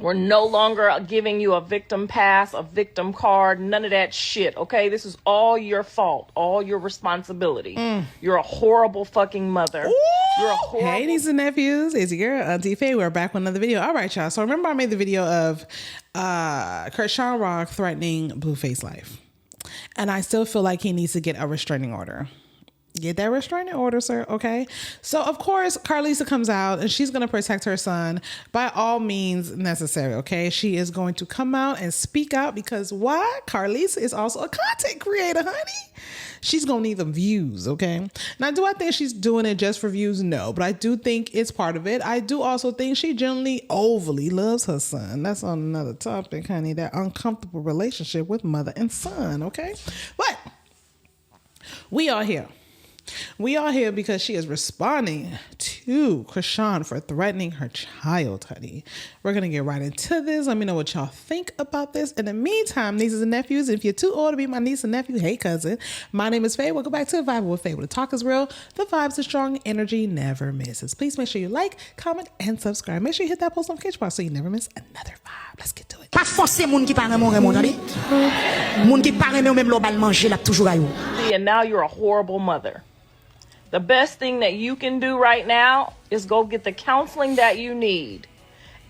We're no longer giving you a victim pass, a victim card, none of that shit, okay? This is all your fault, all your responsibility. You're a horrible fucking mother. Ooh. You're a horrible... Hey, nieces and nephews, it's your girl, Auntie Faye. We're back with another video. All right, y'all. So remember I made the video of Chrisean Rock threatening Blueface life. And I still feel like he needs to get a restraining order. Get that restraining order, sir. Okay. So of course, Karlissa comes out and she's going to protect her son by all means necessary. Okay. She is going to come out and speak out because why? Karlissa is also a content creator, honey. She's going to need the views. Okay. Now, do I think she's doing it just for views? No, but I do think it's part of it. I do also think she generally overly loves her son. That's on another topic, honey, that uncomfortable relationship with mother and son. Okay. But we are here. We are here because she is responding to Chrisean for threatening her child, honey. We're going to get right into this. Let me know what y'all think about this. In the meantime, nieces and nephews, if you're too old to be my niece and nephew, hey, cousin. My name is Faye. Welcome back to Vibe with Faye, where the talk is real, the vibes are strong, energy never misses. Please make sure you like, comment, and subscribe. Make sure you hit that post notification bar so you never miss another vibe. Let's get to it. And now you're a horrible mother. The best thing that you can do right now is go get the counseling that you need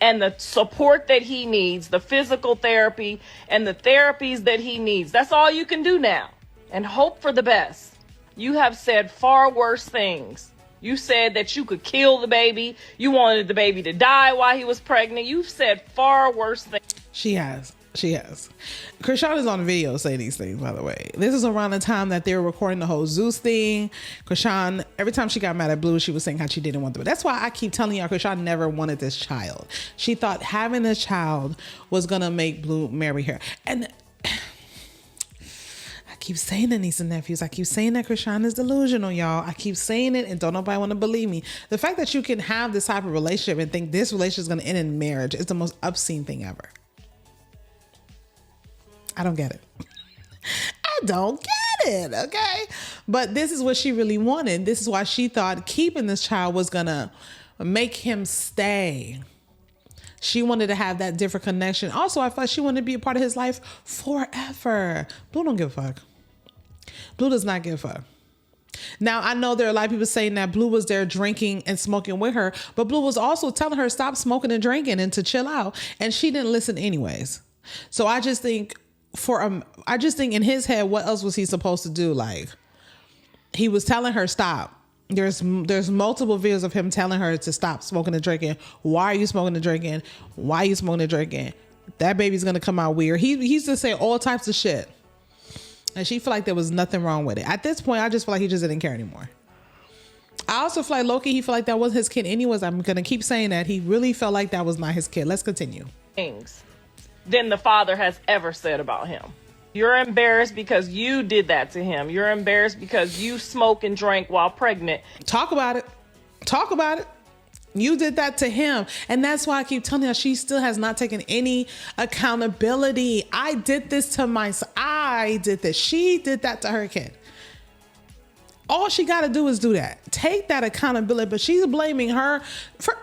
and the support that he needs, the physical therapy and the therapies that he needs. That's all you can do now, and hope for the best. You have said far worse things. You said that you could kill the baby. You wanted the baby to die while he was pregnant. You've said far worse things. She has. Chrisean is on video saying these things, by the way. This is around the time that they were recording the whole Zeus thing. Chrisean, every time she got mad at Blue, she was saying how she didn't want them. That's why I keep telling y'all Chrisean never wanted this child. She thought having this child was going to make Blue marry her. And I keep saying it, nieces and nephews. I keep saying that Chrisean is delusional, y'all. I keep saying it and don't nobody want to believe me. The fact that you can have this type of relationship and think this relationship is going to end in marriage is the most obscene thing ever. I don't get it. I don't get it, okay? But this is what she really wanted. This is why she thought keeping this child was gonna make him stay. She wanted to have that different connection. Also, I thought she wanted to be a part of his life forever. Blue don't give a fuck. Blue does not give a fuck. Now, I know there are a lot of people saying that Blue was there drinking and smoking with her, but Blue was also telling her stop smoking and drinking and to chill out, and she didn't listen anyways. So I just think in his head, what else was he supposed to do? Like, he was telling her stop. There's multiple videos of him telling her to stop smoking and drinking. Why are you smoking and drinking? Why are you smoking and drinking? That baby's gonna come out weird. He used to say all types of shit, and she felt like there was nothing wrong with it. At this point, I just feel like he just didn't care anymore. I also feel like Loki, he felt like that wasn't his kid anyways. I'm gonna keep saying that. He really felt like that was not his kid. Let's continue. Things than the father has ever said about him. You're embarrassed because you did that to him. You're embarrassed because you smoked and drank while pregnant. Talk about it. Talk about it. You did that to him. And that's why I keep telling her she still has not taken any accountability. I did this to myself. I did this. She did that to her kid. All she got to do is do that. Take that accountability. But she's blaming her.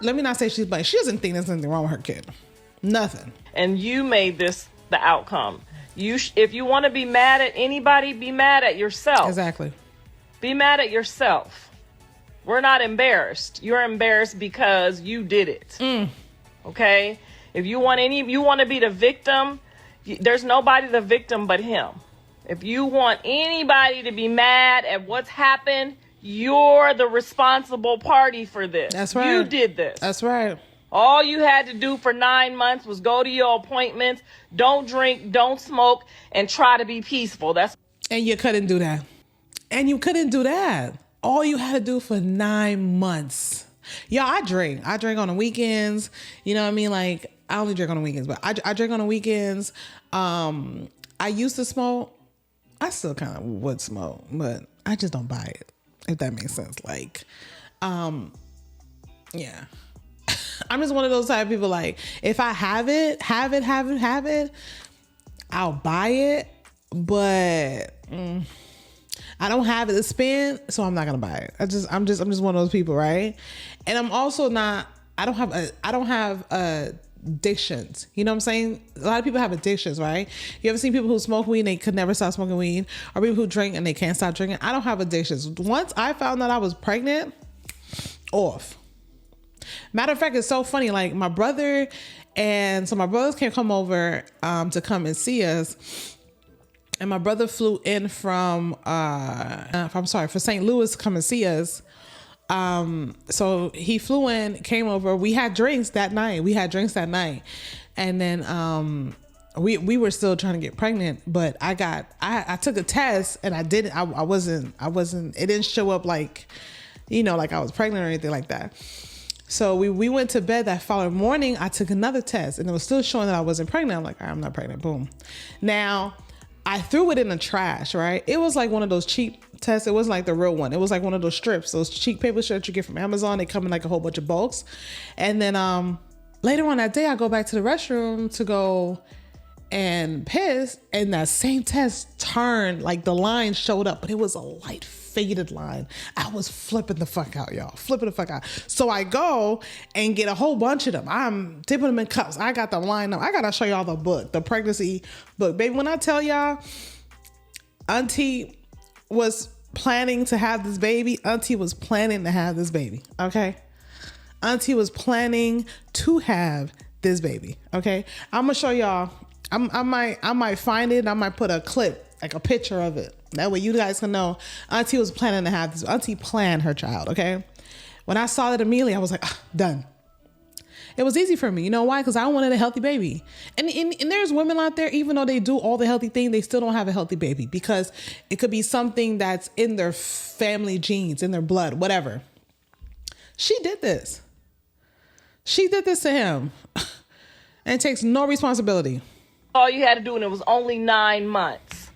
Let me not say she's blaming. She doesn't think there's anything wrong with her kid. Nothing. And you made this the outcome. If you want to be mad at anybody, be mad at yourself. Exactly. Be mad at yourself. We're not embarrassed. You're embarrassed because you did it. Okay? If you want to be the victim, there's nobody the victim but him. If you want anybody to be mad at what's happened, you're the responsible party for this. That's right. You did this. That's right. All you had to do for 9 months was go to your appointments, don't drink, don't smoke, and try to be peaceful. And you couldn't do that. And you couldn't do that. All you had to do for 9 months. Yeah, I drink. I drink on the weekends. You know what I mean? Like, I only drink on the weekends, but I drink on the weekends. I used to smoke. I still kind of would smoke, but I just don't buy it, if that makes sense. Like, yeah. I'm just one of those type of people, like, if I have it, I'll buy it, but I don't have it to spend, so I'm not gonna buy it. I'm just one of those people, right? And I'm also not. I don't have a addictions. You know what I'm saying? A lot of people have addictions, right? You ever seen people who smoke weed and they could never stop smoking weed, or people who drink and they can't stop drinking? I don't have addictions. Once I found out I was pregnant, off. Matter of fact, it's so funny. Like my brothers can't come over to come and see us. And my brother flew in from for St. Louis to come and see us. So he flew in, came over. We had drinks that night. And then we were still trying to get pregnant, but I took a test and I wasn't, it didn't show up like, like I was pregnant or anything like that. So we went to bed that following morning. I took another test and it was still showing that I wasn't pregnant. I'm like, I'm not pregnant. Boom. Now I threw it in the trash, right? It was like one of those cheap tests. It wasn't like the real one. It was like one of those strips, those cheap paper strips you get from Amazon. They come in like a whole bunch of bulks. And then later on that day, I go back to the restroom to go and piss, and that same test turned, like the line showed up, but it was a light faded line. I was flipping the fuck out, y'all. Flipping the fuck out. So I go and get a whole bunch of them. I'm dipping them in cups. I got the line up. I gotta show y'all the book, the pregnancy book. Baby, when I tell y'all, Auntie was planning to have this baby. Auntie was planning to have this baby, okay? Auntie was planning to have this baby, okay? I'm gonna show y'all. I might find it and I might put a clip, like a picture of it. That way you guys can know Auntie was planning to have this. Auntie planned her child, okay? When I saw that immediately, I was like, done. It was easy for me. You know why? Because I wanted a healthy baby. And there's women out there, even though they do all the healthy things, they still don't have a healthy baby because it could be something that's in their family genes, in their blood, whatever. She did this. She did this to him and takes no responsibility. All you had to do, and it was only 9 months.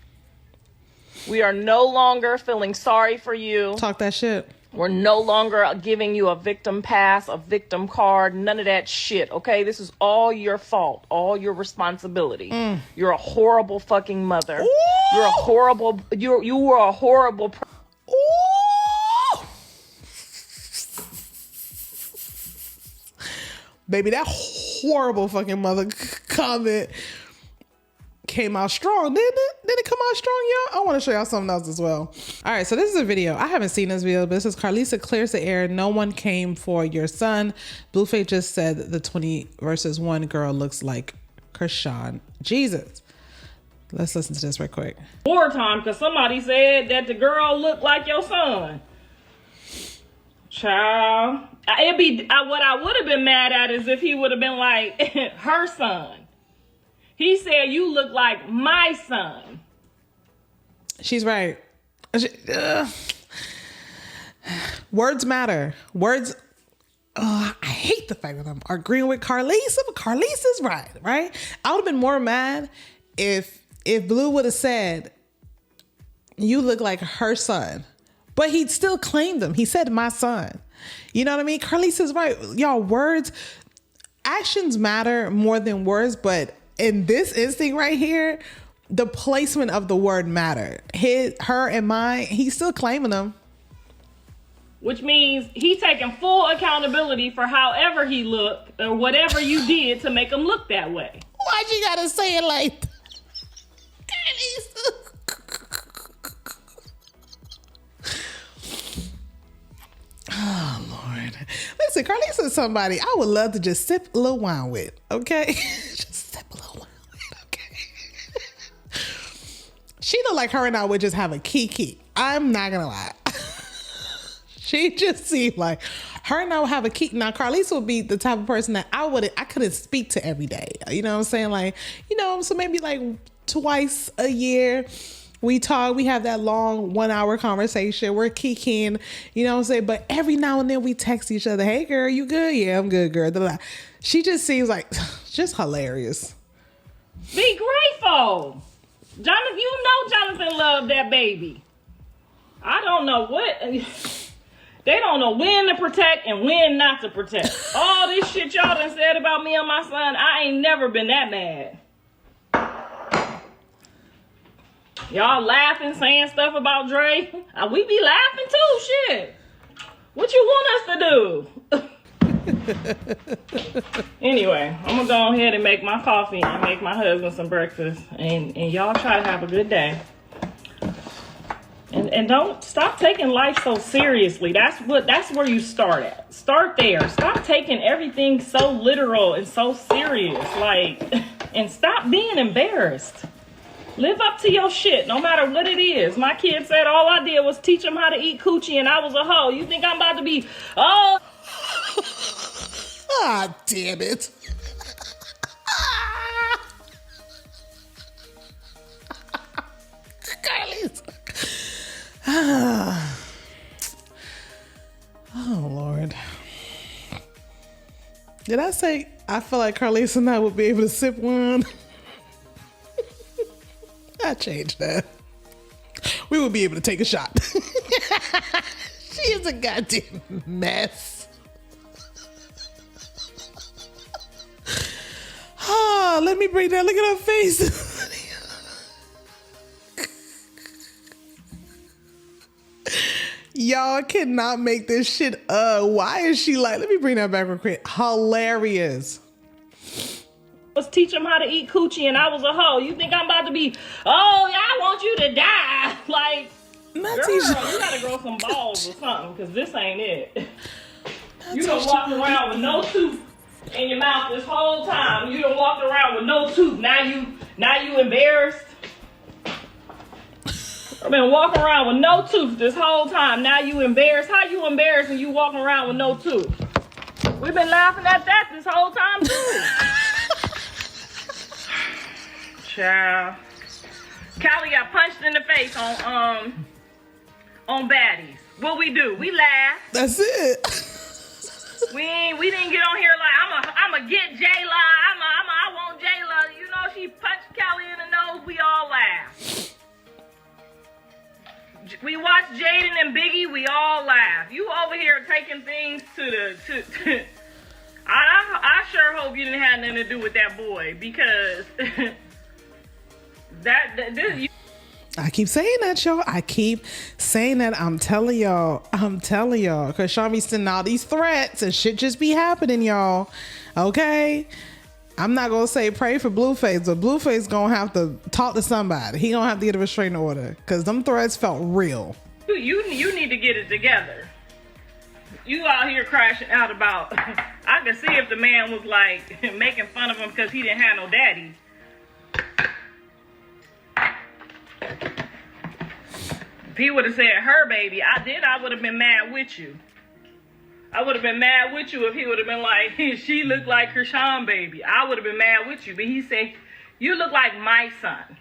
We are no longer feeling sorry for you. Talk that shit. We're no longer giving you a victim pass, a victim card, none of that shit, okay? This is all your fault, all your responsibility. You're a horrible fucking mother. Ooh! You're a horrible, you were a horrible Ooh! Baby, that horrible fucking mother comment came out strong, didn't it? Did it come out strong, y'all? I want to show y'all something else as well. All right, so this is a video. I haven't seen this video, but this is Karlissa clears the air. No one came for your son. Blueface just said the 20 versus 1 girl looks like Chrisean. Jesus. Let's listen to this right quick. More time, because somebody said that the girl looked like your son. Child. What I would have been mad at is if he would have been like her son. He said, you look like my son. She's right. Words matter. Words. I hate the fact that I'm agreeing with Karlissa, but Karlissa's right? I would have been more mad if Blue would have said, you look like her son. But he still claimed him. He said, my son. You know what I mean? Karlissa's right. Y'all, words, actions matter more than words, but in this instinct right here, the placement of the word mattered. Her, and mine, he's still claiming them. Which means he's taking full accountability for however he looked or whatever you did to make him look that way. Why'd you gotta say it like that? Oh, Lord. Listen, Karlissa is somebody I would love to just sip a little wine with, okay? Just sip a little wine with, okay? She look like her and I would just have a kiki. I'm not gonna lie. She just seemed like her and I would have a kiki. Now, Karlissa would be the type of person that I couldn't speak to every day. You know what I'm saying? Like, so maybe like twice a year. We talk, we have that long 1 hour conversation. We're kikiing, you know what I'm saying? But every now and then we text each other, hey girl, you good? Yeah, I'm good, girl. She just seems like just hilarious. Be grateful. Jonathan, Jonathan loved that baby. I don't know what. They don't know when to protect and when not to protect. All this shit y'all done said about me and my son, I ain't never been that mad. Y'all laughing, saying stuff about Dre. We be laughing too, shit. What you want us to do? Anyway, I'm gonna go ahead and make my coffee and make my husband some breakfast, and y'all try to have a good day. And don't stop taking life so seriously. That's where you start at. Start there. Stop taking everything so literal and so serious. And stop being embarrassed. Live up to your shit, no matter what it is. My kid said all I did was teach him how to eat coochie, and I was a hoe. You think I'm about to be, oh. Ah, damn it. Karlissa. Oh, Lord. Did I say I feel like Karlissa and I would be able to sip one? I changed that. We would be able to take a shot. She is a goddamn mess. Oh, let me bring that. Look at her face. Y'all cannot make this shit up. Why is she like, let me bring that back real quick. Hilarious. Was teach him how to eat coochie, and I was a hoe. You think I'm about to be, oh, I want you to die. Girl, you gotta grow some balls or something, because this ain't it. You don't walk around with no tooth in your mouth this whole time. You don't walk around with no tooth. Now you embarrassed. I've been walking around with no tooth this whole time. Now you embarrassed. How you embarrassed when you walking around with no tooth? We've been laughing at that this whole time too. Child. Callie got punched in the face on baddies. What we do? We laugh. That's it. We didn't get on here like I'ma get J-La. I want J-La. You know, she punched Callie in the nose. We all laugh. We watch Jaden and Biggie. We all laugh. You over here taking things to I sure hope you didn't have nothing to do with that boy, because I keep saying that, y'all. I keep saying that. I'm telling y'all. Because Sean be sending all these threats and shit just be happening, y'all. Okay? I'm not going to say pray for Blueface, but Blueface going to have to talk to somebody. He going to have to get a restraining order, because them threats felt real. You need to get it together. You out here crashing out about, I could see if the man was like making fun of him because he didn't have no daddy. If he would have said her baby, I would have been mad with you. I would have been mad with you if he would have been like, she looked like Chrisean baby. I would have been mad with you. But he said, you look like my son.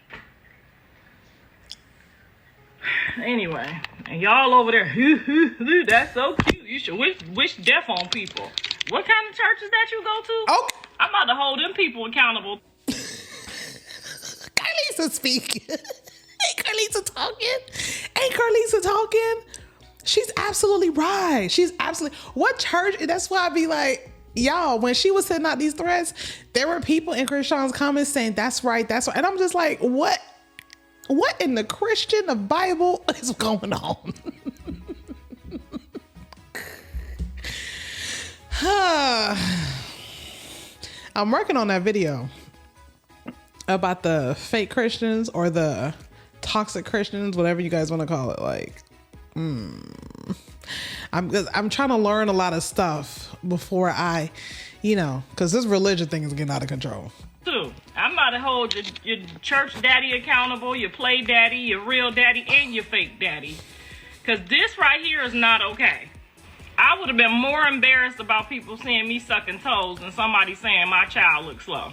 Anyway, and y'all over there, that's so cute. You should wish death on people. What kind of church is that you go to? Oh, I'm about to hold them people accountable. Karlissa speaking. Ain't Karlissa talking? She's absolutely right. What church? That's why I be like, y'all, when she was sending out these threats, there were people in Chrisean's comments saying, that's right. And I'm just like, what in the Christian, the Bible is going on? I'm working on that video about the fake Christians or the toxic Christians, whatever you guys want to call it. I'm trying to learn a lot of stuff before I, because this religion thing is getting out of control. I'm about to hold your church daddy accountable, your play daddy, your real daddy, and your fake daddy. Because this right here is not okay. I would have been more embarrassed about people seeing me sucking toes than somebody saying my child looks slow.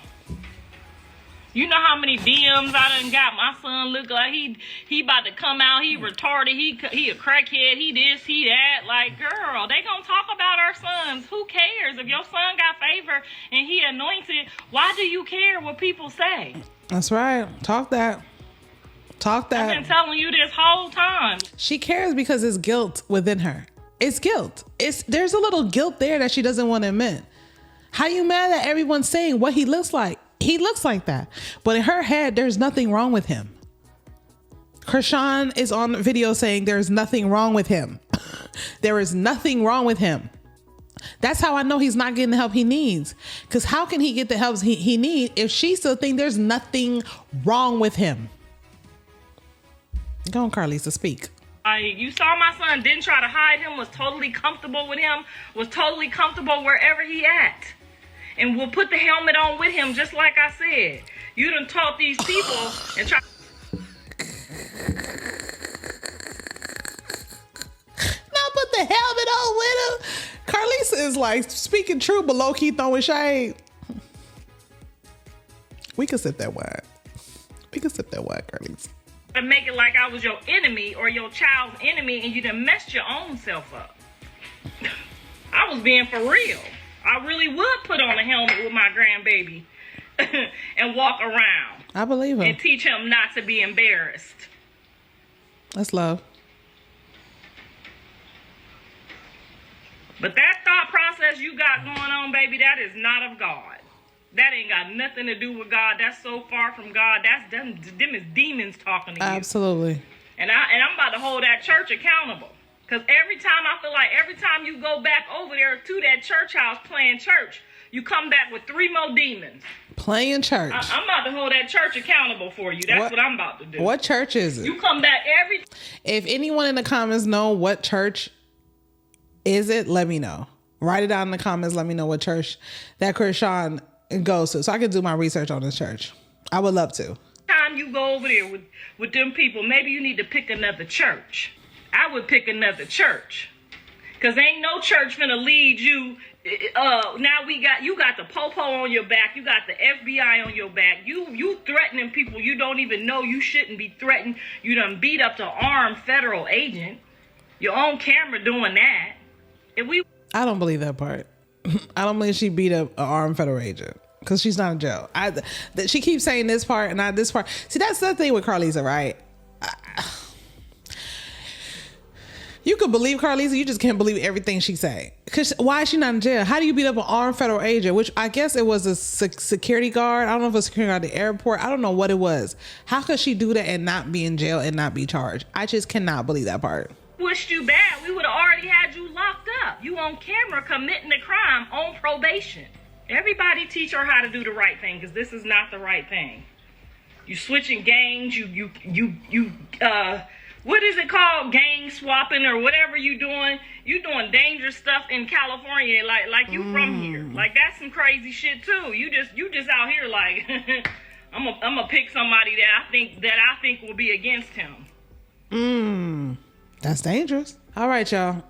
You know how many DMs I done got? My son look like he about to come out. He retarded. He a crackhead. He this, he that. Like, girl, they gonna talk about our sons. Who cares? If your son got favor and he anointed, why do you care what people say? That's right. Talk that. I've been telling you this whole time. She cares because it's guilt within her. It's guilt. There's a little guilt there that she doesn't want to admit. How you mad at everyone saying what he looks like? He looks like that. But in her head, there's nothing wrong with him. Chrisean is on video saying there's nothing wrong with him. There is nothing wrong with him. That's how I know he's not getting the help he needs. Because how can he get the help he needs if she still thinks there's nothing wrong with him? Go on, Karlissa, speak. You saw my son, didn't try to hide him, was totally comfortable with him, was totally comfortable wherever he at. And will put the helmet on with him, just like I said. You done taught these people and try. Not put the helmet on with him. Karlissa is like speaking true, but low key throwing shade. We could sip that wine. We could sip that wine, Karlissa. To make it like I was your enemy or your child's enemy, and you done messed your own self up. I was being for real. I really would put on a helmet with my grandbaby and walk around. I believe him. And teach him not to be embarrassed. That's love. But that thought process you got going on, baby, that is not of God. That ain't got nothing to do with God. That's so far from God. That's them is demons talking to you. Absolutely. And I'm about to hold that church accountable. Because every time you go back over there to that church house playing church, you come back with 3 more demons. Playing church. I'm about to hold that church accountable for you. That's what I'm about to do. What church is it? You come back If anyone in the comments know what church is it, let me know. Write it down in the comments. Let me know what church that Chrisean goes to, so I can do my research on this church. I would love to. Time you go over there with them people, maybe you need to pick another church. I would pick another church, cause ain't no church gonna lead you. Now you got the popo on your back, you got the FBI on your back. You threatening people you don't even know you shouldn't be threatened. You done beat up the armed federal agent. Your own camera doing that. I don't believe that part. I don't believe she beat up an armed federal agent because she's not in jail. She keeps saying this part and not this part. See, that's the thing with Karlissa, right? You could believe Karlissa, you just can't believe everything she say. Because why is she not in jail? How do you beat up an armed federal agent? Which I guess it was a security guard. I don't know if it was security guard at the airport. I don't know what it was. How could she do that and not be in jail and not be charged? I just cannot believe that part. Wished you bad. We would have already had you locked up. You on camera committing a crime on probation. Everybody teach her how to do the right thing, because this is not the right thing. You switching gangs. You what is it called? Gang swapping or whatever you doing. You doing dangerous stuff in California, like you from here. Like that's some crazy shit too. You just out here like I'm gonna pick somebody that I think will be against him. That's dangerous. All right, y'all.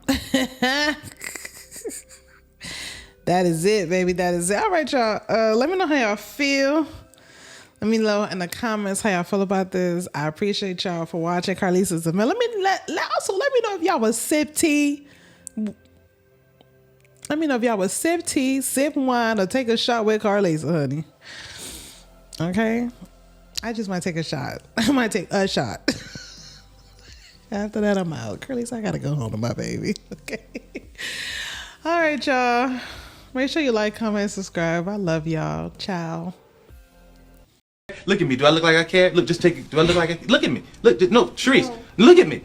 That is it, baby. That is it. All right, y'all. Let me know how y'all feel. Let me know in the comments how y'all feel about this. I appreciate y'all for watching Karlissa's Let me know if y'all was sip tea. Let me know if y'all was sip tea, sip wine, or take a shot with Karlissa, honey. Okay? I just might take a shot. I might take a shot. After that, I'm out. Karlissa, I gotta go home to my baby. Okay. All right, y'all. Make sure you like, comment, subscribe. I love y'all. Ciao. Look at me. Do I look like I care? Look, just take it. Do I look like I... Look at me. Look, no, Sharice. Look at me.